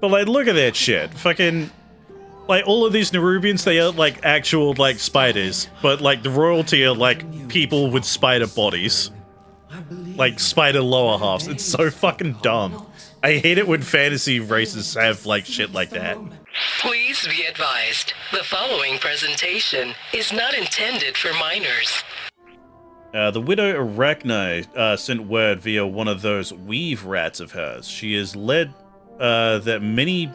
But, like, look at that shit. Fucking... Like, all of these Nerubians, they are, like, actual, like, spiders. But, like, the royalty are, like, people with spider bodies. Like, spider lower halves. It's so fucking dumb. I hate it when fantasy races have, like, shit like that. Please be advised, the following presentation is not intended for minors. The widow Arachne sent word via one of those weave rats of hers. She has led that many...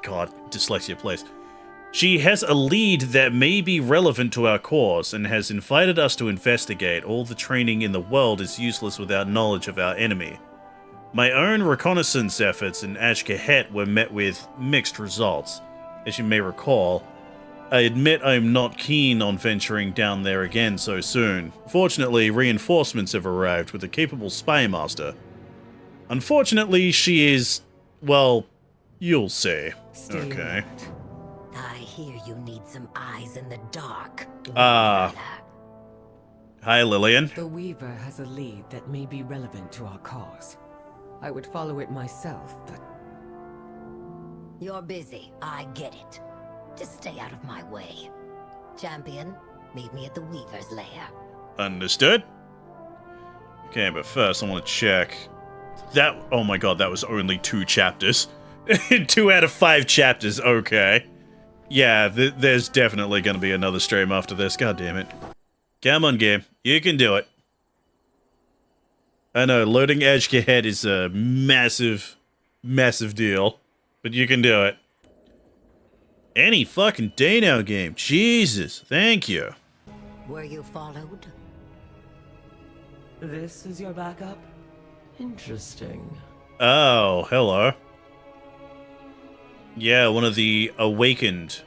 God, dyslexia, please. She has a lead that may be relevant to our cause and has invited us to investigate. All the training in the world is useless without knowledge of our enemy. My own reconnaissance efforts in Ashkahet were met with mixed results. As you may recall, I admit I'm not keen on venturing down there again so soon. Fortunately, reinforcements have arrived with a capable spy master. Unfortunately, she is... well, you'll see. Okay. I hear you need some eyes in the dark. Hi, Lillian. The Weaver has a lead that may be relevant to our cause. I would follow it myself, but... You're busy. I get it. Just stay out of my way. Champion, meet me at the Weaver's lair. Understood. Okay, but first I want to check... That... Oh my god, that was only 2 chapters. 2 out of 5 chapters, okay. Yeah, there's definitely gonna be another stream after this, god damn it. Come on, game. You can do it. I know, loading Edgehead is a massive, massive deal. But you can do it. Any fucking day now, game. Jesus, thank you. Were you followed? This is your backup? Interesting. Oh, hello. Yeah, one of the Awakened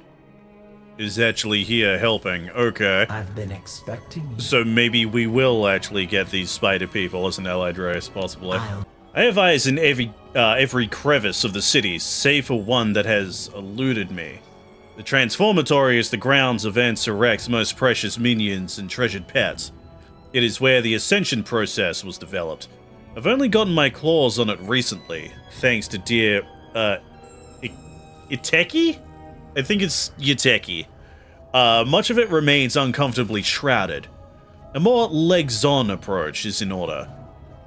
is actually here helping. Okay. I've been expecting you. So maybe we will actually get these spider people as an allied race, possibly. I have eyes in every crevice of the city, save for one that has eluded me. The Transformatory is the grounds of Ansarek's most precious minions and treasured pets. It is where the Ascension process was developed. I've only gotten my claws on it recently, thanks to dear, Iteki? I think it's Yuteki. Much of it remains uncomfortably shrouded. A more legs-on approach is in order.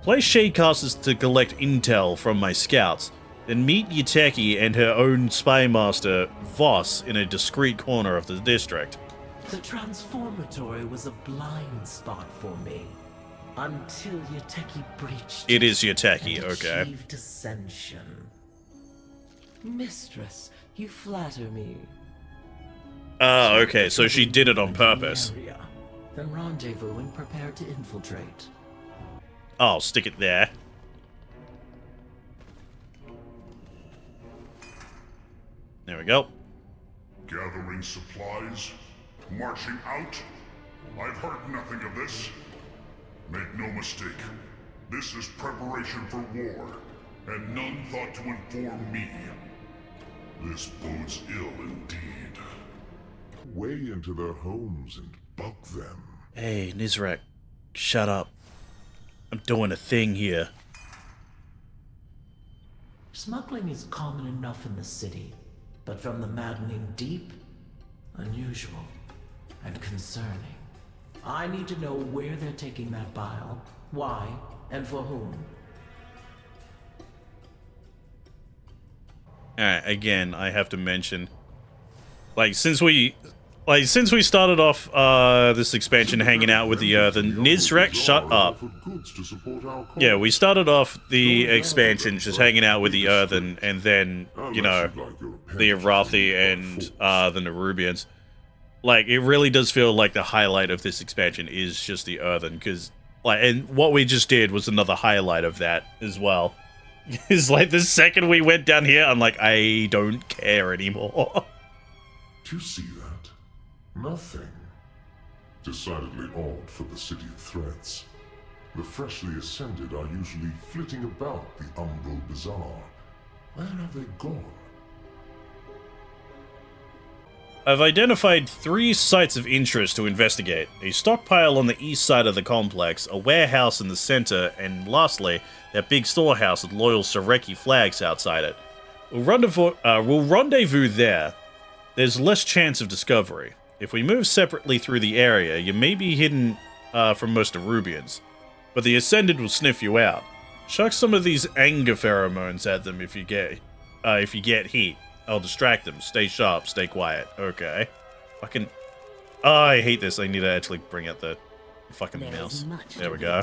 Place Shadecasters to collect intel from my scouts, then meet Yuteki and her own spy master, Voss, in a discreet corner of the district. The Transformatory was a blind spot for me. Until Yuteki breached it. Is Yuteki, and okay. Achieved ascension. Mistress, you flatter me. Ah, okay, so she did it on purpose. Then rendezvous and prepare to infiltrate. I'll stick it there. There we go. Gathering supplies? Marching out? I've heard nothing of this. Make no mistake, this is preparation for war, and none thought to inform me. This bodes ill indeed. Way into their homes and bug them. Hey, Nizrak, shut up. I'm doing a thing here. Smuggling is common enough in the city, but from the maddening deep, unusual and concerning. I need to know where they're taking that bile, why, and for whom. Alright, again, I have to mention, since we started off this expansion hanging out with the Nizrak, shut up. Yeah, we started off the expansion just hanging out with the Earthen, and then, you know, the Arathi and the Nerubians. Like, it really does feel like the highlight of this expansion is just the Earthen, because, and what we just did was another highlight of that as well. It's like, the second we went down here, I'm like, I don't care anymore. Do you see that? Nothing. Decidedly odd for the city of threats. The freshly ascended are usually flitting about the Umbral Bazaar. Where have they gone? I've identified 3 sites of interest to investigate. A stockpile on the east side of the complex, a warehouse in the center, and lastly, that big storehouse with loyal Sareki flags outside it. We'll rendezvous there. There's less chance of discovery. If we move separately through the area, you may be hidden from most Nerubians, but the Ascended will sniff you out. Chuck some of these anger pheromones at them if you get heat. I'll distract them. Stay sharp, stay quiet. Okay. Fucking... Oh, I hate this. I need to actually bring out the fucking mouse. There we go.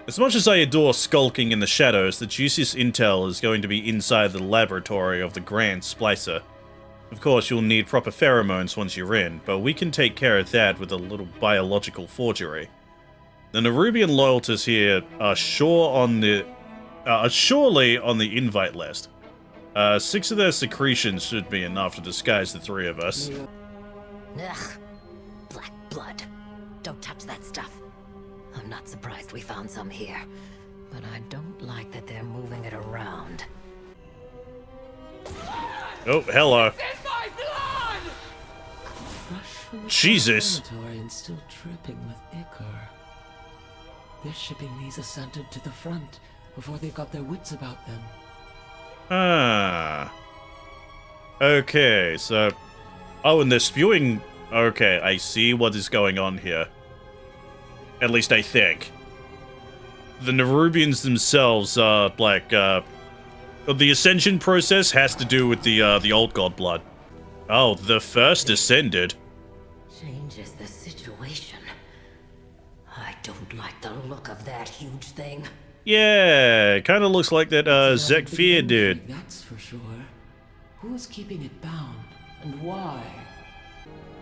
As much as I adore skulking in the shadows, the juiciest intel is going to be inside the laboratory of the Grand Splicer. Of course, you'll need proper pheromones once you're in, but we can take care of that with a little biological forgery. The Nerubian loyalists here are surely on the invite list. 6 of their secretions should be enough to disguise the 3 of us. Ugh. Black blood. Don't touch that stuff. I'm not surprised we found some here, but I don't like that they're moving it around. Oh, hello. Fresh from the Jesus. laboratory and still dripping with ichor. They're shipping these Ascended to the front before they've got their wits about them. Ah. Okay, so... Oh, and they're spewing... Okay, I see what is going on here. At least I think. The Nerubians themselves are, like, the Ascension process has to do with the Old God blood. Oh, the first Ascended. Changes the situation. I don't like the look of that huge thing. Yeah, kind of looks like that, Zekfir dude. That's for sure. Who's keeping it bound, and why?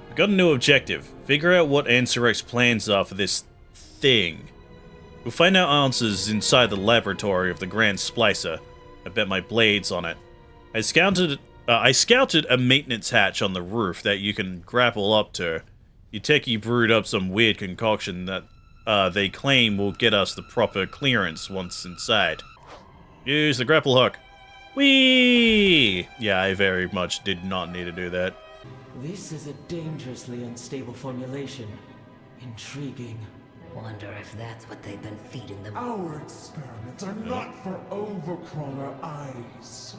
We've got a new objective. Figure out what Ansarek's plans are for this thing. We'll find out answers inside the laboratory of the Grand Splicer. I bet my blade's on it. I scouted a maintenance hatch on the roof that you can grapple up to. Uteki brewed up some weird concoction that they claim will get us the proper clearance once inside. Use the grapple hook. Whee! Yeah, I very much did not need to do that. This is a dangerously unstable formulation. Intriguing. Wonder if that's what they've been feeding them. Our experiments are not for overcrawler eyes.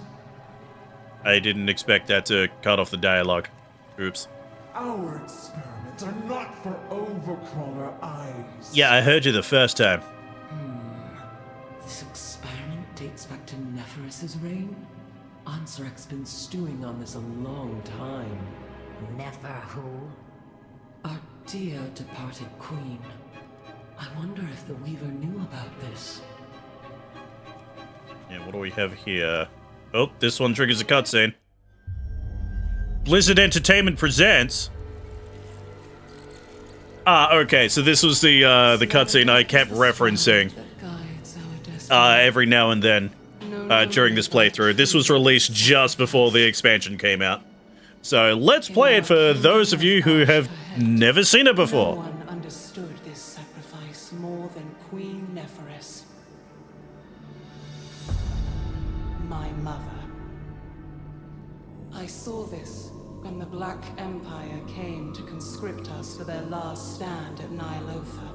I didn't expect that to cut off the dialogue. Oops. Our experiments are not for overcrawler eyes. Yeah, I heard you the first time. This experiment dates back to Nefress's reign? Ansarek's been stewing on this a long time. Never who? Our dear departed queen. I wonder if the Weaver knew about this. Yeah, what do we have here? Oh, this one triggers a cutscene. Blizzard Entertainment presents. Ah, okay, so this was the cutscene I kept referencing every now and then during this playthrough. This was released just before the expansion came out. So let's play it for those of you who have never seen it before. No one understood this sacrifice more than Queen Nefress. My mother. I saw this when the Black Empire came to conscript us for their last stand at Nylofa.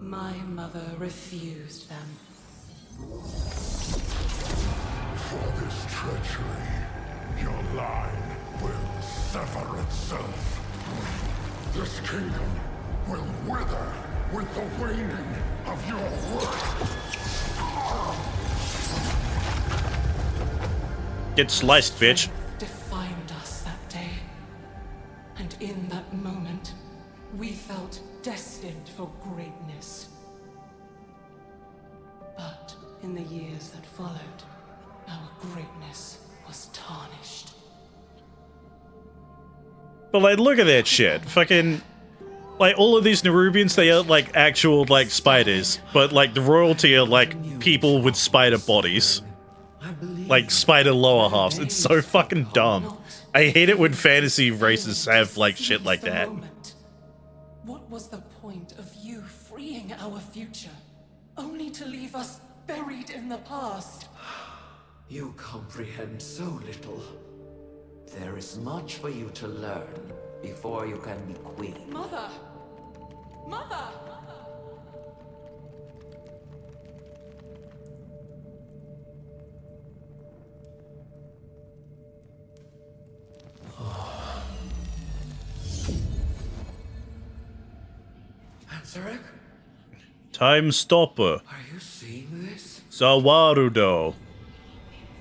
My mother refused them. For this treachery, your line will sever itself. This kingdom will wither with the waning of your worth. Get sliced, bitch. Defined us that day. And in that moment, we felt destined for greatness. But in the years that followed, our greatness was tarnished. But like, look at that shit. Fucking, like, all of these Nerubians, they are like actual like spiders, but like the royalty are like people with spider bodies. Like spider lower halves. It's so fucking dumb. I hate it when fantasy races have like shit like that. What was the point of you freeing our future, only to leave us buried in the past? You comprehend so little. There is much for you to learn before you can be queen. Mother! Mother! Zarek? Time stopper. Are you seeing this? Sawarudo.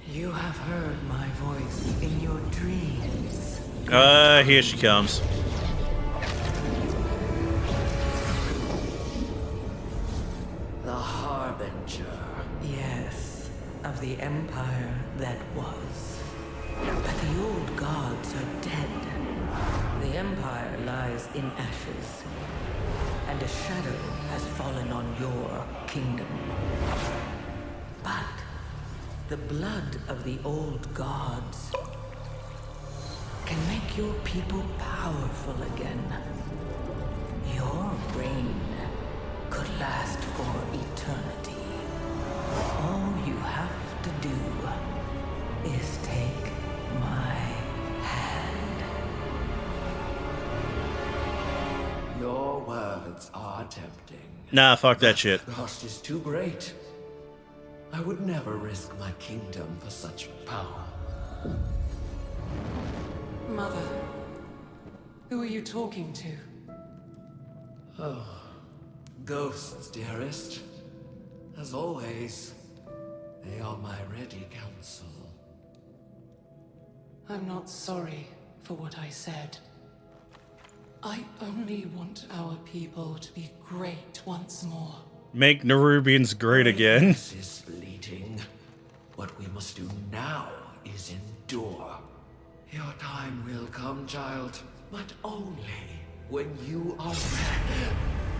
You have heard my voice in your dreams. Here she comes. The Harbinger. Yes, of the empire that was. But the old gods are dead. The empire lies in ashes, and a shadow has fallen on your kingdom. But the blood of the old gods can make your people powerful again. Your reign could last for eternity. All you have to do is take my hand. Your words are tempting. Nah, fuck that shit. The cost is too great. I would never risk my kingdom for such power. Mother, who are you talking to? Oh, ghosts, dearest. As always, they are my ready counsel. I'm not sorry for what I said. I only want our people to be great once more. Make Nerubians great again. This is fleeting. What we must do now is endure. Your time will come, child, but only when you are ready.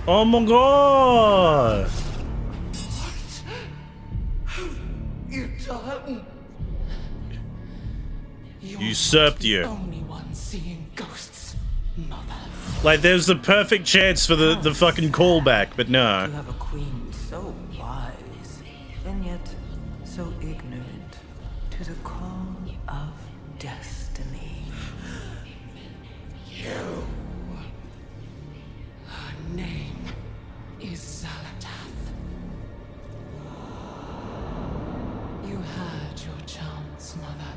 Oh my god! What have you done? Usurped you. Only one seeing ghosts, Mother. Like, there's the perfect chance for the fucking callback, but no. To have a queen so wise, and yet so ignorant to the call of destiny. You. Her name is Zalatath. You had your chance, Mother.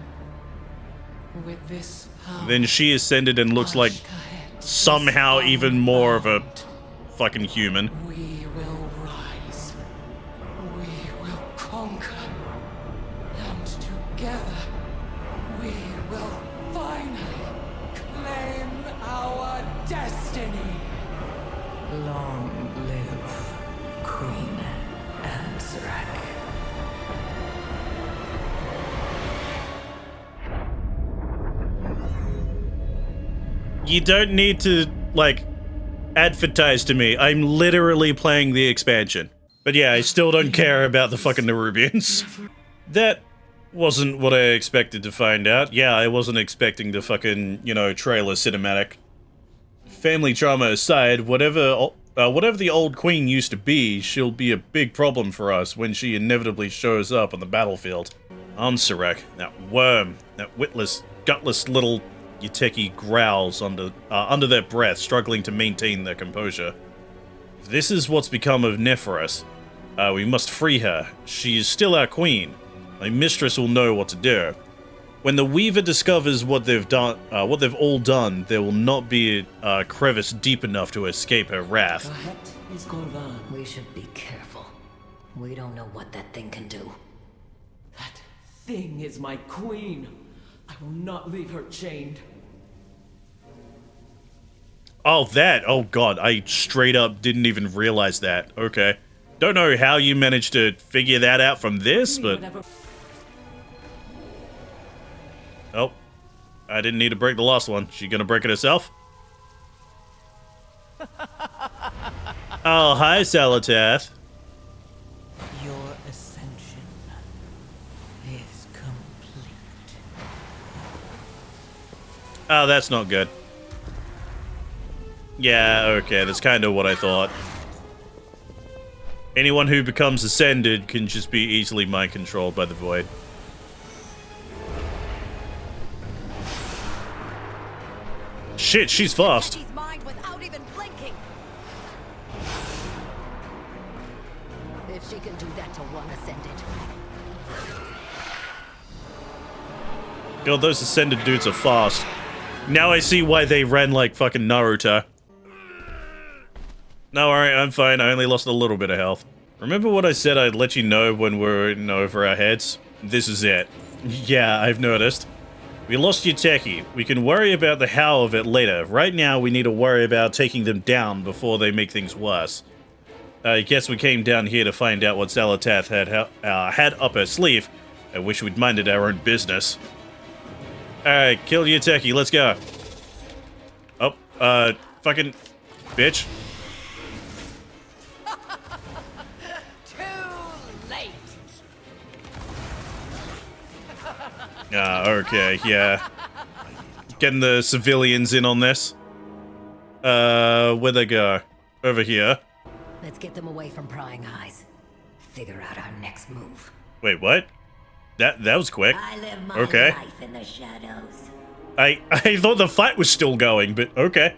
With this power, Then she ascended and looks like somehow even more of a fucking human. we will rise. We will conquer. And together, we will finally claim our destiny. Long live Queen Anzarak. You don't need to, like, advertise to me. I'm literally playing the expansion. But yeah, I still don't care about the fucking Nerubians. That wasn't what I expected to find out. Yeah, I wasn't expecting the fucking, you know, trailer cinematic. Family drama aside, whatever the old queen used to be, she'll be a big problem for us when she inevitably shows up on the battlefield. Anzarak, that worm, that witless, gutless little Yuteki growls under their breath, struggling to maintain their composure. If this is what's become of Nefress, we must free her. She is still our queen. My mistress will know what to do. When the Weaver discovers what they've all done, there will not be a crevice deep enough to escape her wrath. Kahet is Gorvan. We should be careful. We don't know what that thing can do. That thing is my queen. I will not leave her chained. Oh, that! Oh god, I straight up didn't even realize that. Okay. Don't know how you managed to figure that out from this, but... Oh. I didn't need to break the last one. She gonna break it herself? Oh, hi, Zalatath. Your ascension is complete. Oh, that's not good. Yeah, okay, that's kind of what I thought. Anyone who becomes ascended can just be easily mind-controlled by the void. Shit, she's fast. She's mind without even blinking. If she can do that to one ascended. God, those ascended dudes are fast. Now I see why they ran like fucking Naruto. No, alright, I'm fine. I only lost a little bit of health. Remember what I said I'd let you know when we're in over our heads? This is it. Yeah, I've noticed. We lost your techie. We can worry about the how of it later. Right now, we need to worry about taking them down before they make things worse. I guess we came down here to find out what Xalatath had up her sleeve. I wish we'd minded our own business. Alright, kill your techie, let's go. Oh, fucking bitch. Okay, yeah. Getting the civilians in on this. Where'd they go? Over here. Let's get them away from prying eyes. Figure out our next move. Wait, what? That was quick. I live my Okay. life in the shadows. I thought the fight was still going, but okay.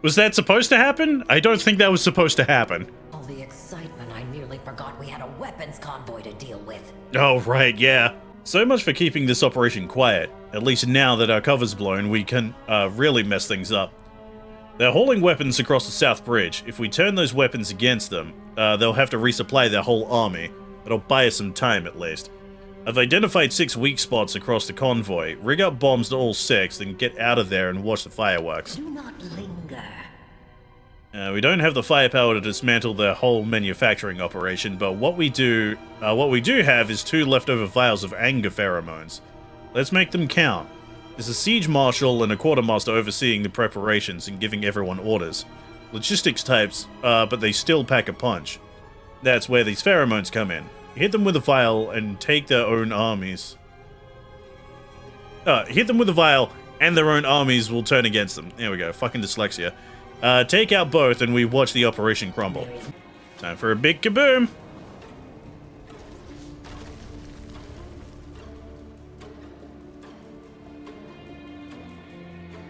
Was that supposed to happen? I don't think that was supposed to happen. All the excitement, I nearly forgot we had a weapons convoy to deal with. Oh, right, yeah. So much for keeping this operation quiet. At least now that our cover's blown, we can really mess things up. They're hauling weapons across the South Bridge. If we turn those weapons against them, they'll have to resupply their whole army. It'll buy us some time, at least. I've identified 6 weak spots across the convoy. Rig up bombs to all 6, then get out of there and watch the fireworks. Do not linger. We don't have the firepower to dismantle their whole manufacturing operation, but what we do have is 2 leftover vials of anger pheromones. Let's make them count. There's a siege marshal and a quartermaster overseeing the preparations and giving everyone orders. Logistics types, but they still pack a punch. That's where these pheromones come in. Hit them with a vial and take their own armies. Hit them with a vial and their own armies will turn against them. There we go, fucking dyslexia. Take out both and we watch the operation crumble. Time for a big kaboom!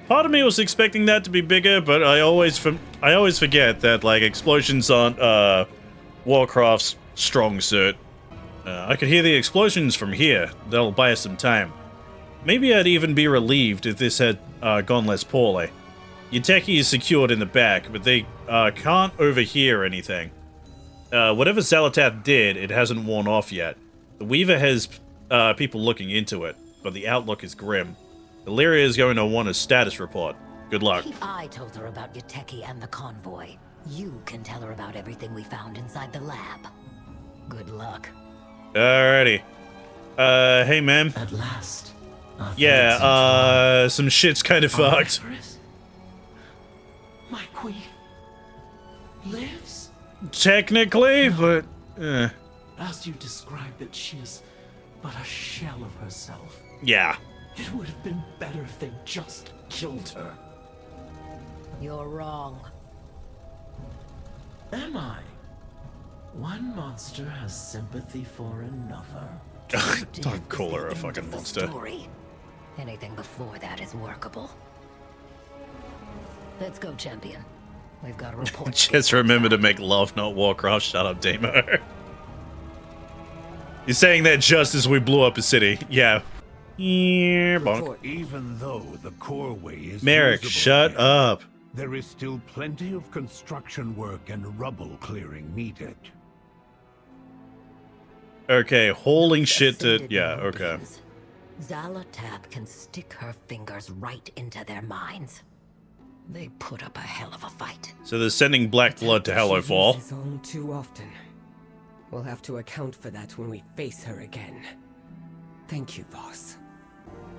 Part of me was expecting that to be bigger, but I always forget that, like, explosions aren't, Warcraft's strong suit. I could hear the explosions from here. That'll buy us some time. Maybe I'd even be relieved if this had, gone less poorly. Yuteki is secured in the back, but they can't overhear anything. Whatever Xalatath did, it hasn't worn off yet. The Weaver has people looking into it, but the outlook is grim. Illyria is going to want a status report. Good luck. I told her about Yuteki and the convoy. You can tell her about everything we found inside the lab. Good luck. Alrighty. Hey, ma'am. At last. Yeah, some shit's kind of fucked. My queen lives? Technically, but... As you described it, she is but a shell of herself. Yeah. It would have been better if they just killed her. You're wrong. Am I? One monster has sympathy for another. Don't call her a fucking monster. Story. Anything before that is workable. Let's go, champion. We've got a report. Just remember to make love, not Warcraft. Shut up, Demo. You're saying that just as we blew up a city. Yeah. Yeah, bonk. Even though the core way is Merrick, shut again, up. There is still plenty of construction work and rubble clearing needed. Okay, hauling shit to... Yeah, okay. Xalatath can stick her fingers right into their minds. They put up a hell of a fight. So they're sending black blood to Hallowfall. She's on too often. We'll have to account for that when we face her again. Thank you, boss.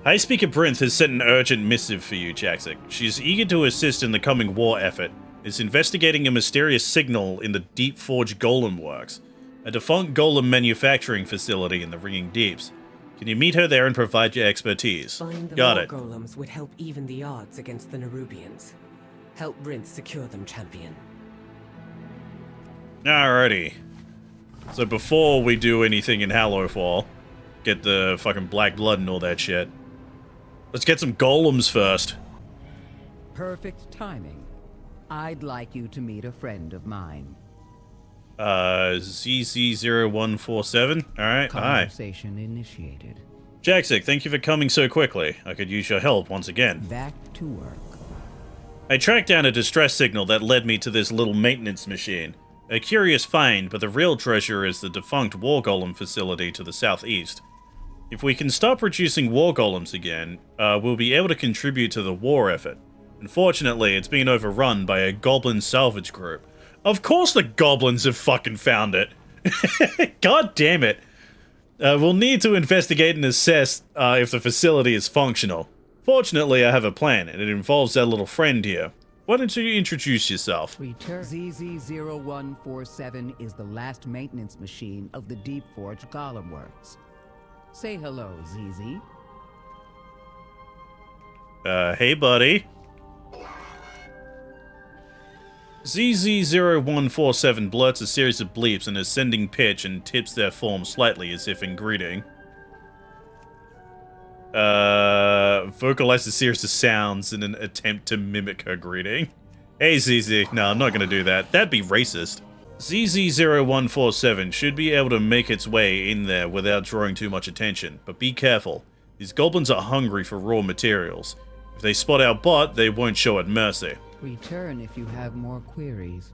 High Speaker Prince has sent an urgent missive for you, Jaxic. She's eager to assist in the coming war effort. Is investigating a mysterious signal in the Deep Forge Golem Works, a defunct golem manufacturing facility in the Ringing Deeps. Can you meet her there and provide your expertise? Got it. Golems would help even the odds against the Nerubians. Help Prince secure them, champion. Alrighty. So before we do anything in Hallowfall, get the fucking black blood and all that shit, let's get some golems first. Perfect timing. I'd like you to meet a friend of mine. ZZ0147. Alright, hi. Conversation initiated. Jaxic, thank you for coming so quickly. I could use your help once again. Back to work. I tracked down a distress signal that led me to this little maintenance machine. A curious find, but the real treasure is the defunct War Golem facility to the southeast. If we can start producing War Golems again, we'll be able to contribute to the war effort. Unfortunately, it's been overrun by a goblin salvage group. Of course the goblins have fucking found it! God damn it! We'll need to investigate and assess if the facility is functional. Fortunately, I have a plan, and it involves our little friend here. Why don't you introduce yourself? ZZ-0147 is the last maintenance machine of the Deep Forge Golem Works. Say hello, ZZ. Hey buddy. ZZ-0147 blurts a series of bleeps in ascending pitch and tips their form slightly as if in greeting. Vocalize a series of sounds in an attempt to mimic her greeting. Hey ZZ, no, I'm not gonna do that. That'd be racist. ZZ-0147 should be able to make its way in there without drawing too much attention, but be careful. These goblins are hungry for raw materials. If they spot our bot, they won't show it mercy. Return if you have more queries.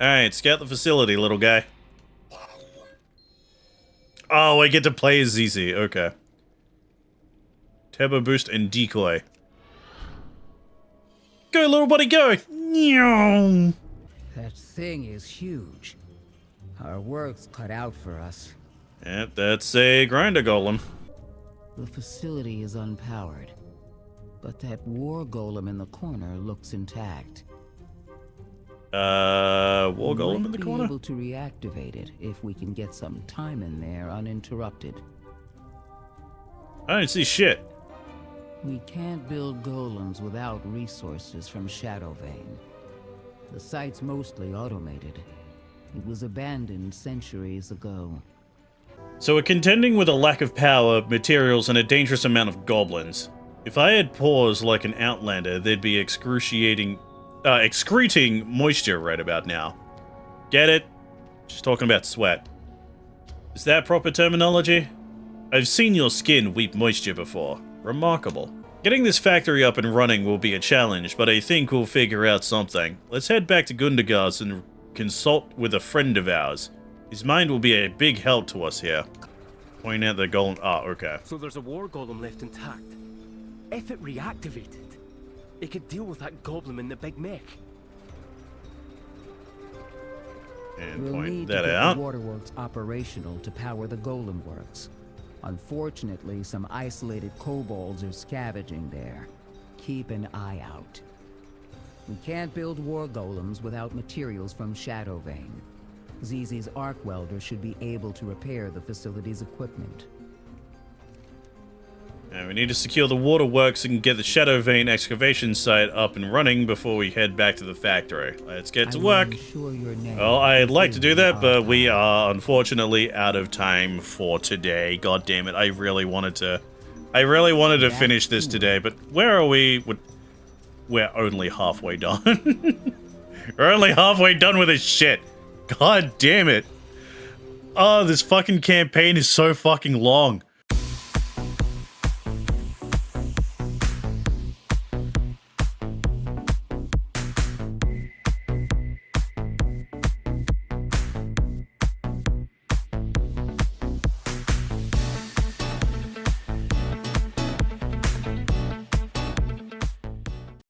Alright, scout the facility, little guy. Oh, I get to play as ZZ, okay. Turbo boost and decoy. Go, little buddy, go! That thing is huge. Our work's cut out for us. Yep, that's a grinder golem. The facility is unpowered, but that war golem in the corner looks intact. War golem in the corner? We'll be able to reactivate it if we can get some time in there uninterrupted. I don't see shit. We can't build golems without resources from Shadowvane. The site's mostly automated. It was abandoned centuries ago. So we're contending with a lack of power, materials, and a dangerous amount of goblins. If I had paws like an outlander, they'd be excreting moisture right about now. Get it? Just talking about sweat. Is that proper terminology? I've seen your skin weep moisture before. Remarkable. Getting this factory up and running will be a challenge, but I think we'll figure out something. Let's head back to Gundagar's and consult with a friend of ours. His mind will be a big help to us here. Point out the golem. Ah, okay. So there's a war golem left intact. If it reactivated, it could deal with that goblin in the big mech. And we'll point need that to get out. The waterworks operational to power the golem works. Unfortunately, some isolated kobolds are scavenging there. Keep an eye out. We can't build war golems without materials from Shadowvane. ZZ's arc welder should be able to repair the facility's equipment. And we need to secure the waterworks and get the Shadowvane excavation site up and running before we head back to the factory. Let's get to work. Well, I'd like to do that, but we are unfortunately out of time for today. God damn it, I really wanted to finish this today, but where are we? We're only halfway done. We're only halfway done with this shit. God damn it. Oh, this fucking campaign is so fucking long.